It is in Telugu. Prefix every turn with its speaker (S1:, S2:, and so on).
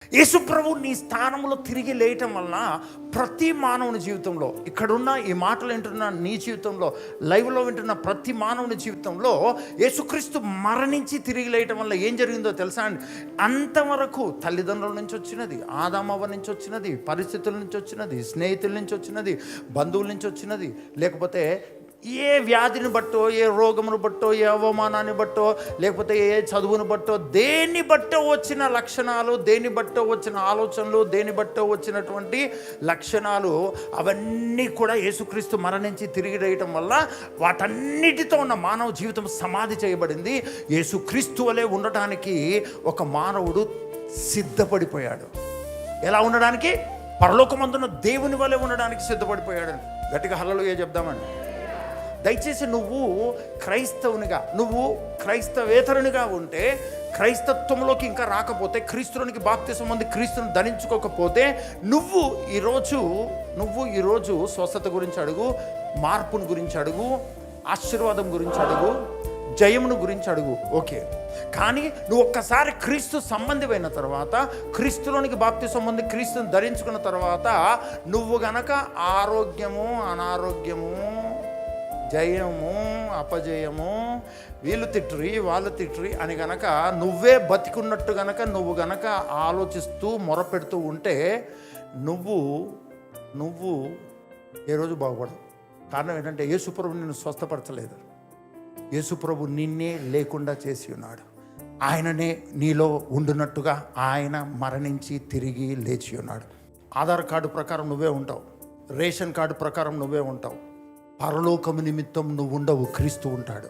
S1: యేసుప్రభు నీ స్థానంలో తిరిగి లేయటం వలన ప్రతి మానవుని జీవితంలో, ఇక్కడున్న ఈ మాటలు వింటున్న నీ జీవితంలో, లైవ్లో వింటున్న ప్రతి మానవుని జీవితంలో యేసుక్రీస్తు మరణించి తిరిగి లేయటం వల్ల ఏం జరిగిందో తెలుసా అండి? అంతవరకు తల్లిదండ్రుల నుంచి వచ్చినది, ఆదామవ్వ నుంచి వచ్చినది, పరిస్థితుల నుంచి వచ్చినది, స్నేహితుల నుంచి వచ్చినది, బంధువుల నుంచి వచ్చినది, లేకపోతే ఏ వ్యాధిని బట్టో, ఏ రోగమును బట్టో, ఏ అవమానాన్ని బట్టో, లేకపోతే ఏ చదువును బట్టో, దేన్ని బట్టో వచ్చిన లక్షణాలు, దేన్ని బట్టో వచ్చిన ఆలోచనలు, దేన్ని బట్టో వచ్చినటువంటి లక్షణాలు, అవన్నీ కూడా యేసుక్రీస్తు మరణించి తిరిగి వేయటం వల్ల వాటన్నిటితో ఉన్న మానవ జీవితం సమాధి చేయబడింది. యేసుక్రీస్తు వలె ఉండటానికి ఒక మానవుడు సిద్ధపడిపోయాడు. ఎలా ఉండడానికి? పరలోకమందున్న దేవుని వలె ఉండడానికి సిద్ధపడిపోయాడు. గట్టిగా హల్లెలూయా చెప్దామండి. దయచేసి నువ్వు క్రైస్తవునిగా, నువ్వు క్రైస్తవేతరునిగా ఉంటే, క్రైస్తత్వంలోకి ఇంకా రాకపోతే, క్రీస్తునికి బాప్తిసం పొంది క్రీస్తుని ధరించుకోకపోతే, నువ్వు ఈరోజు స్వస్థత గురించి అడుగు, మార్పును గురించి అడుగు, ఆశీర్వాదం గురించి అడుగు, జయమును గురించి అడుగు, ఓకే. కానీ నువ్వు ఒక్కసారి క్రీస్తు సంబంధమైన తర్వాత, క్రీస్తులోనికి బాప్తిసం పొంది క్రీస్తుని ధరించుకున్న తర్వాత, నువ్వు గనక ఆరోగ్యము, అనారోగ్యము, జయము, అపజయము, వీళ్ళు తిట్రి వాళ్ళు తిట్రి అని గనక నువ్వే బతికున్నట్టు గనక నువ్వు గనక ఆలోచిస్తూ మొరపెడుతూ ఉంటే నువ్వు ఏ రోజు బాగుపడవు. కారణం ఏంటంటే యేసుప్రభు నిన్ను స్వస్థపరచలేదు. యేసుప్రభు నిన్నే లేకుండా చేసి ఉన్నాడు. ఆయననే నీలో ఉండునట్టుగా ఆయన మరణించి తిరిగి లేచి ఉన్నాడు. ఆధార్ కార్డు ప్రకారం నువ్వే ఉంటావు, రేషన్ కార్డు ప్రకారం నువ్వే ఉంటావు. పరలోకము నిమిత్తం నువ్వు ఉండవు, క్రీస్తు ఉంటాడు.